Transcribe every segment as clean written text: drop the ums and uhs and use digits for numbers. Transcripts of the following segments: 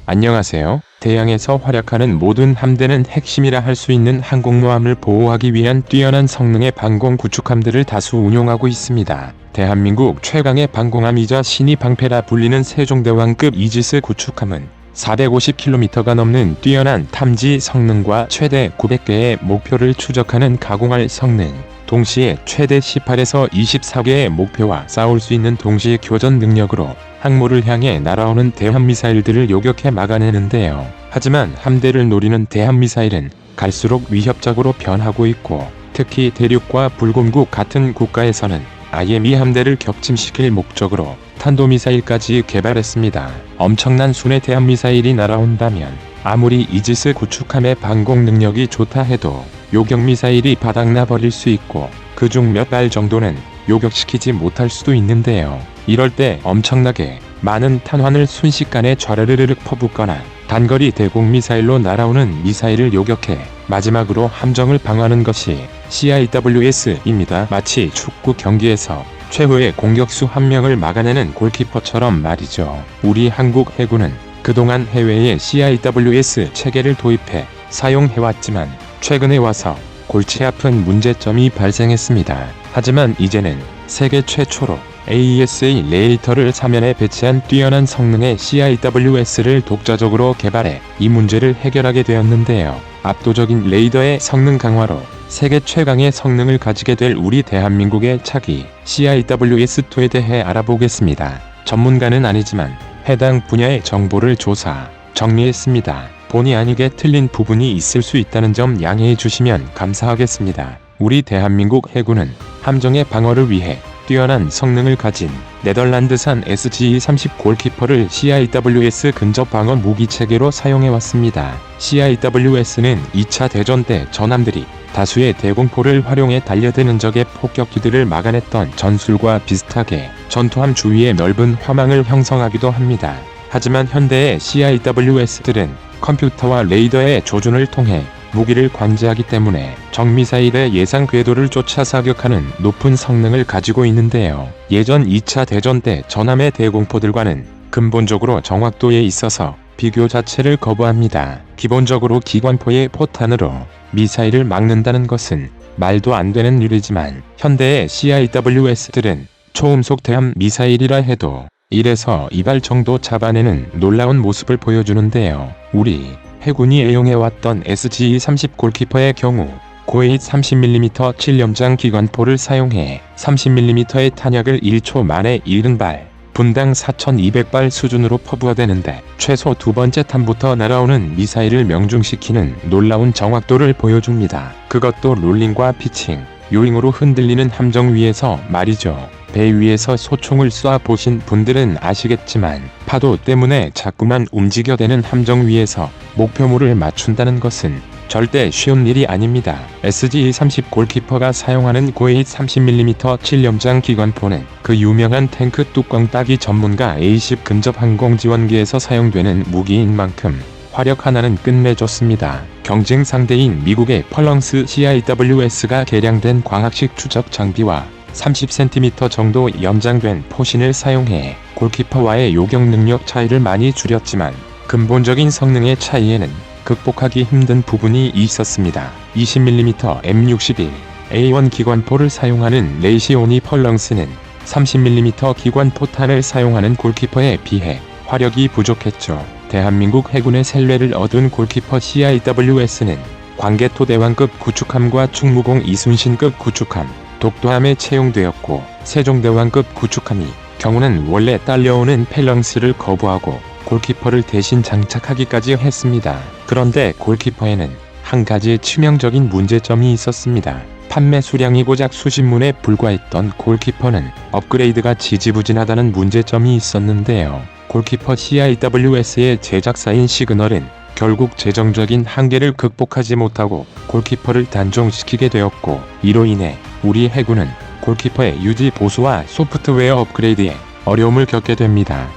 안녕하세요. 대양에서 활약하는 모든 함대는 핵심이라 할 수 있는 항공모함을 보호하기 위한 뛰어난 성능의 방공 구축함들을 다수 운용하고 있습니다. 대한민국 최강의 방공함이자 신의 방패라 불리는 세종대왕급 이지스 구축함은 450km가 넘는 뛰어난 탐지 성능과 최대 900개의 목표를 추적하는 가공할 성능, 동시에 최대 18에서 24개의 목표와 싸울 수 있는 동시 교전 능력으로 항모를 향해 날아오는 대함미사일들을 요격해 막아내는데요. 하지만 함대를 노리는 대함미사일은 갈수록 위협적으로 변하고 있고, 특히 대륙과 불곰국 같은 국가에서는 아예 미 함대를 격침시킬 목적으로 탄도미사일까지 개발했습니다. 엄청난 순의 대함미사일이 날아온다면 아무리 이지스 구축함의 방공 능력이 좋다 해도 요격미사일이 바닥나 버릴 수 있고, 그중 몇 발 정도는 요격시키지 못할 수도 있는데요. 이럴 때 엄청나게 많은 탄환을 순식간에 좌르르륵 퍼붓거나 단거리 대공미사일로 날아오는 미사일을 요격해 마지막으로 함정을 방어하는 것이 CIWS입니다. 마치 축구 경기에서 최후의 공격수 한 명을 막아내는 골키퍼처럼 말이죠. 우리 한국 해군은 그동안 해외에 CIWS 체계를 도입해 사용해왔지만 최근에 와서 골치 아픈 문제점이 발생했습니다. 하지만 이제는 세계 최초로 AESA 레이더를 사면에 배치한 뛰어난 성능의 CIWS를 독자적으로 개발해 이 문제를 해결하게 되었는데요. 압도적인 레이더의 성능 강화로 세계 최강의 성능을 가지게 될 우리 대한민국의 차기 CIWS2에 대해 알아보겠습니다. 전문가는 아니지만 해당 분야의 정보를 조사, 정리했습니다. 본의 아니게 틀린 부분이 있을 수 있다는 점 양해해 주시면 감사하겠습니다. 우리 대한민국 해군은 함정의 방어를 위해 뛰어난 성능을 가진 네덜란드산 SGE-30 골키퍼를 CIWS 근접 방어 무기 체계로 사용해왔습니다. CIWS는 2차 대전 때 전함들이 다수의 대공포를 활용해 달려드는 적의 폭격기들을 막아냈던 전술과 비슷하게 전투함 주위에 넓은 화망을 형성하기도 합니다. 하지만 현대의 CIWS들은 컴퓨터와 레이더의 조준을 통해 무기를 관제하기 때문에 적미사일의 예상 궤도를 쫓아 사격하는 높은 성능을 가지고 있는데요. 예전 2차 대전 때 전함의 대공포들과는 근본적으로 정확도에 있어서 비교 자체를 거부합니다. 기본적으로 기관포의 포탄으로 미사일을 막는다는 것은 말도 안 되는 일이지만 현대의 CIWS들은 초음속 대함 미사일이라 해도 1에서 2발 정도 잡아내는 놀라운 모습을 보여주는데요. 우리 해군이 애용해왔던 SGE-30 골키퍼의 경우 고해잇 30mm 7연장 기관포를 사용해 30mm의 탄약을 1초 만에 70발, 분당 4200발 수준으로 퍼부어대는데 최소 두 번째 탄부터 날아오는 미사일을 명중시키는 놀라운 정확도를 보여줍니다. 그것도 롤링과 피칭, 요잉으로 흔들리는 함정 위에서 말이죠. 배 위에서 소총을 쏴 보신 분들은 아시겠지만 파도 때문에 자꾸만 움직여대는 함정 위에서 목표물을 맞춘다는 것은 절대 쉬운 일이 아닙니다. SGE-30 골키퍼가 사용하는 고해잇 30mm 7연장 기관포는 그 유명한 탱크 뚜껑 따기 전문가 A-10 근접 항공지원기에서 사용되는 무기인 만큼 화력 하나는 끝내줬습니다. 경쟁 상대인 미국의 펄렁스 CIWS가 개량된 광학식 추적 장비와 30cm 정도 연장된 포신을 사용해 골키퍼와의 요격 능력 차이를 많이 줄였지만 근본적인 성능의 차이에는 극복하기 힘든 부분이 있었습니다. 20mm M61 A1 기관포를 사용하는 레이시오니 펄렁스는 30mm 기관포탄을 사용하는 골키퍼에 비해 화력이 부족했죠. 대한민국 해군의 셀레를 얻은 골키퍼 CIWS는 광개토 대왕급 구축함과 충무공 이순신급 구축함, 독도함에 채용되었고 세종대왕급 구축함이 경우는 원래 딸려오는 펠렁스를 거부하고 골키퍼를 대신 장착하기까지 했습니다. 그런데 골키퍼에는 한 가지 치명적인 문제점이 있었습니다. 판매 수량이 고작 수십문에 불과했던 골키퍼는 업그레이드가 지지부진하다는 문제점이 있었는데요. 골키퍼 CIWS의 제작사인 시그널은 결국 재정적인 한계를 극복하지 못하고 골키퍼를 단종시키게 되었고, 이로 인해 우리 해군은 골키퍼의 유지 보수와 소프트웨어 업그레이드에 어려움을 겪게 됩니다.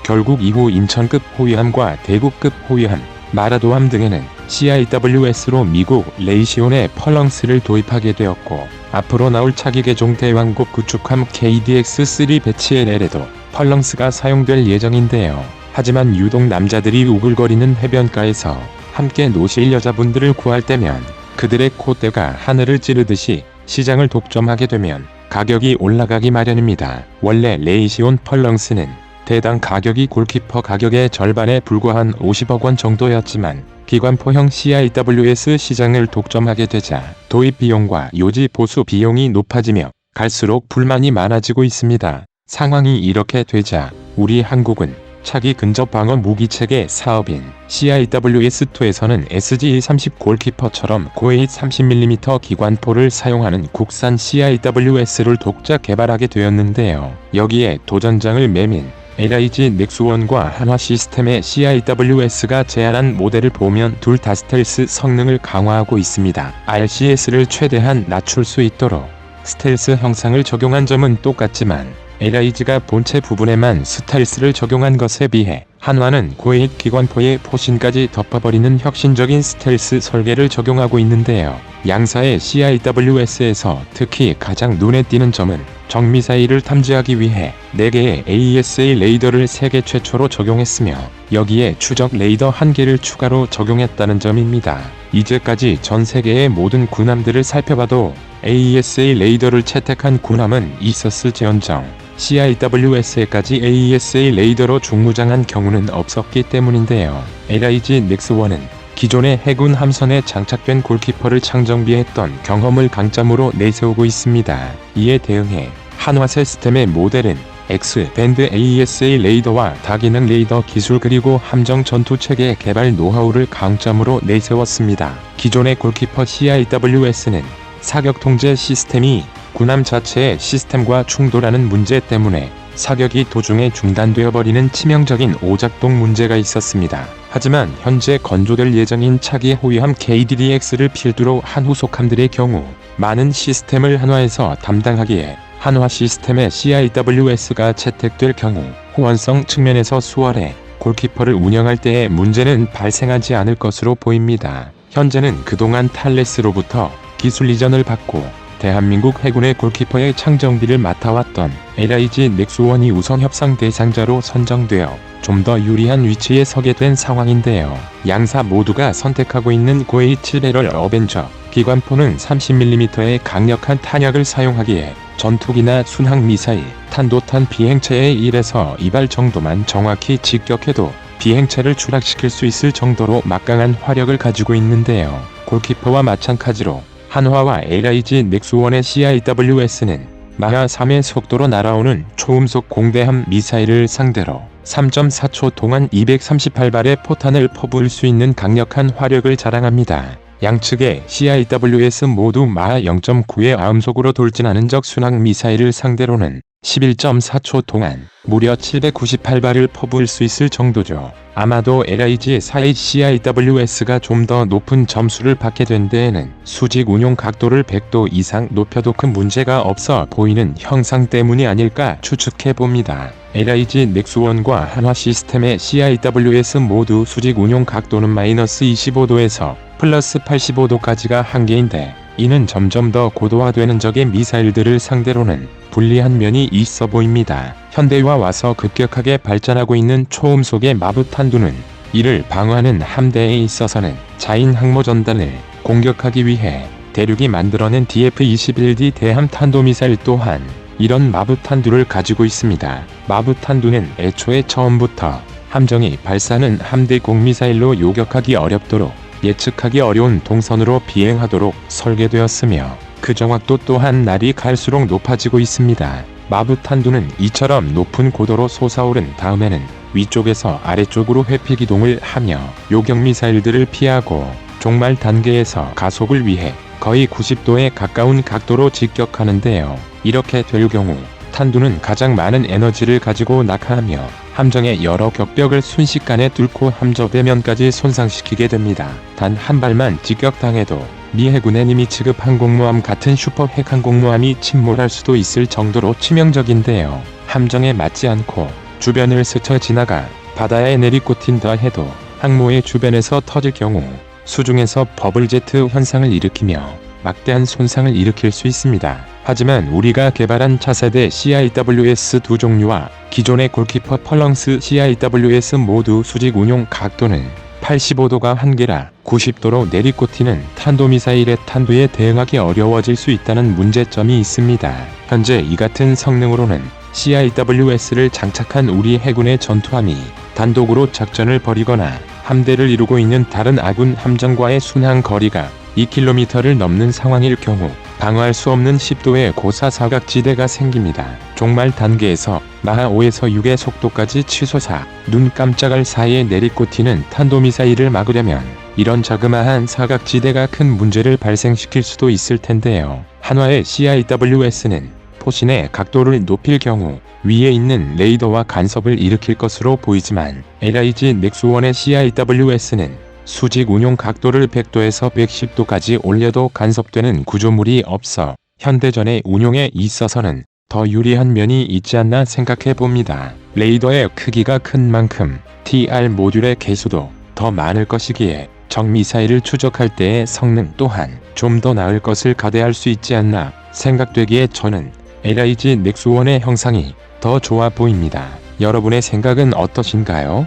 결국 이후 인천급 호위함과 대구급 호위함, 마라도함 등에는 CIWS로 미국 레이시온의 펄렁스를 도입하게 되었고, 앞으로 나올 차기 개종 대왕급 구축함 KDX-3 배치 LL에도 펄렁스가 사용될 예정인데요. 하지만 유독 남자들이 우글거리는 해변가에서 함께 노실 여자분들을 구할 때면 그들의 콧대가 하늘을 찌르듯이 시장을 독점하게 되면 가격이 올라가기 마련입니다. 원래 레이시온 펄렁스는 대당 가격이 골키퍼 가격의 절반에 불과한 50억 원 정도였지만 기관포형 CIWS 시장을 독점하게 되자 도입 비용과 요지 보수 비용이 높아지며 갈수록 불만이 많아지고 있습니다. 상황이 이렇게 되자 우리 한국은 차기 근접 방어 무기체계 사업인 CIWS2에서는 SG-30 골키퍼처럼 고웨잇 30mm 기관포를 사용하는 국산 CIWS를 독자 개발하게 되었는데요. 여기에 도전장을 매민 LIG 넥스원과 한화 시스템의 CIWS가 제안한 모델을 보면 둘 다 스텔스 성능을 강화하고 있습니다. RCS를 최대한 낮출 수 있도록 스텔스 형상을 적용한 점은 똑같지만 LIG가 본체 부분에만 스텔스를 적용한 것에 비해 한화는 고웨잇 기관포의 포신까지 덮어버리는 혁신적인 스텔스 설계를 적용하고 있는데요. 양사의 CIWS에서 특히 가장 눈에 띄는 점은 적미사일을 탐지하기 위해 4개의 AESA 레이더를 세계 최초로 적용했으며 여기에 추적 레이더 1개를 추가로 적용했다는 점입니다. 이제까지 전 세계의 모든 군함들을 살펴봐도 AESA 레이더를 채택한 군함은 있었을지언정 CIWS에까지 AESA 레이더로 중무장한 경우는 없었기 때문인데요. LIG 넥스원은 기존의 해군 함선에 장착된 골키퍼를 창정비했던 경험을 강점으로 내세우고 있습니다. 이에 대응해 한화 시스템의 모델은 X밴드 AESA 레이더와 다기능 레이더 기술 그리고 함정 전투체계 개발 노하우를 강점으로 내세웠습니다. 기존의 골키퍼 CIWS는 사격 통제 시스템이 군함 자체의 시스템과 충돌하는 문제 때문에 사격이 도중에 중단되어 버리는 치명적인 오작동 문제가 있었습니다. 하지만 현재 건조될 예정인 차기 호위함 KDDX를 필두로 한 후속함들의 경우 많은 시스템을 한화에서 담당하기에 한화 시스템의 CIWS가 채택될 경우 호환성 측면에서 수월해 골키퍼를 운영할 때의 문제는 발생하지 않을 것으로 보입니다. 현재는 그동안 탈레스로부터 기술 이전을 받고 대한민국 해군의 골키퍼의 창정비를 맡아왔던 LIG 넥스원이 우선 협상 대상자로 선정되어 좀 더 유리한 위치에 서게 된 상황인데요. 양사 모두가 선택하고 있는 고웨잇 7배럴 어벤저 기관포는 30mm의 강력한 탄약을 사용하기에 전투기나 순항미사일, 탄도탄 비행체의 1에서 2발 정도만 정확히 직격해도 비행체를 추락시킬 수 있을 정도로 막강한 화력을 가지고 있는데요. 골키퍼와 마찬가지로 한화와 LIG 넥스원의 CIWS는 마하 3의 속도로 날아오는 초음속 공대함 미사일을 상대로 3.4초 동안 238발의 포탄을 퍼부을 수 있는 강력한 화력을 자랑합니다. 양측의 CIWS 모두 마하 0.9의 암속으로 돌진하는 적 순항 미사일을 상대로는 11.4초 동안 무려 798발을 퍼부을 수 있을 정도죠. 아마도 LIG 4의 CIWS가 좀 더 높은 점수를 받게 된 데에는 수직 운용 각도를 100도 이상 높여도 큰 문제가 없어 보이는 형상 때문이 아닐까 추측해봅니다. LIG 넥스원과 한화 시스템의 CIWS 모두 수직 운용 각도는 마이너스 25도에서 플러스 85도까지가 한계인데 이는 점점 더 고도화되는 적의 미사일들을 상대로는 불리한 면이 있어 보입니다. 현대와 와서 급격하게 발전하고 있는 초음속의 마부탄두는 이를 방어하는 함대에 있어서는 자인 항모 전단을 공격하기 위해 대륙이 만들어낸 DF-21D 대함 탄도미사일 또한 이런 마부탄두를 가지고 있습니다. 마부탄두는 애초에 처음부터 함정이 발사하는 함대 공미사일로 요격하기 어렵도록 예측하기 어려운 동선으로 비행하도록 설계되었으며 그 정확도 또한 날이 갈수록 높아지고 있습니다. 마부탄두는 이처럼 높은 고도로 솟아오른 다음에는 위쪽에서 아래쪽으로 회피기동을 하며 요격미사일들을 피하고 종말 단계에서 가속을 위해 거의 90도에 가까운 각도로 직격하는데요. 이렇게 될 경우 탄두는 가장 많은 에너지를 가지고 낙하하며 함정의 여러 격벽을 순식간에 뚫고 함저 배면까지 손상시키게 됩니다. 단 한 발만 직격당해도 미 해군의 니미츠급 항공모함 같은 슈퍼 핵항공모함이 침몰할 수도 있을 정도로 치명적인데요. 함정에 맞지 않고 주변을 스쳐 지나가 바다에 내리꽂힌다 해도 항모의 주변에서 터질 경우 수중에서 버블제트 현상을 일으키며 막대한 손상을 일으킬 수 있습니다. 하지만 우리가 개발한 차세대 CIWS 두 종류와 기존의 골키퍼 펄렁스 CIWS 모두 수직 운용 각도는 85도가 한계라 90도로 내리꽂히는 탄도미사일의 탄두에 대응하기 어려워질 수 있다는 문제점이 있습니다. 현재 이 같은 성능으로는 CIWS를 장착한 우리 해군의 전투함이 단독으로 작전을 벌이거나 함대를 이루고 있는 다른 아군 함정과의 순항 거리가 2km를 넘는 상황일 경우 방어할 수 없는 10도의 고사 사각지대가 생깁니다. 종말 단계에서 마하 5에서 6의 속도까지 취소사 눈 깜짝할 사이에 내리꽂히는 탄도미사일을 막으려면 이런 자그마한 사각지대가 큰 문제를 발생시킬 수도 있을 텐데요. 한화의 CIWS는 포신의 각도를 높일 경우 위에 있는 레이더와 간섭을 일으킬 것으로 보이지만 LIG 넥스1의 CIWS는 수직 운용 각도를 100도에서 110도까지 올려도 간섭되는 구조물이 없어 현대전의 운용에 있어서는 더 유리한 면이 있지 않나 생각해 봅니다. 레이더의 크기가 큰 만큼 TR 모듈의 개수도 더 많을 것이기에 적 미사일을 추적할 때의 성능 또한 좀 더 나을 것을 가대할 수 있지 않나 생각되기에 저는 LIG 넥스1의 형상이 더 좋아 보입니다. 여러분의 생각은 어떠신가요?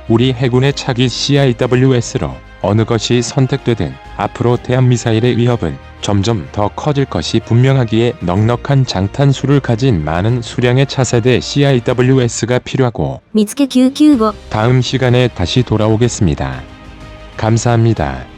우리 해군의 차기 CIWS로 어느 것이 선택되든 앞으로 대한미사일의 위협은 점점 더 커질 것이 분명하기에 넉넉한 장탄수를 가진 많은 수량의 차세대 CIWS가 필요하고 見つけ995 다음 시간에 다시 돌아오겠습니다. 감사합니다.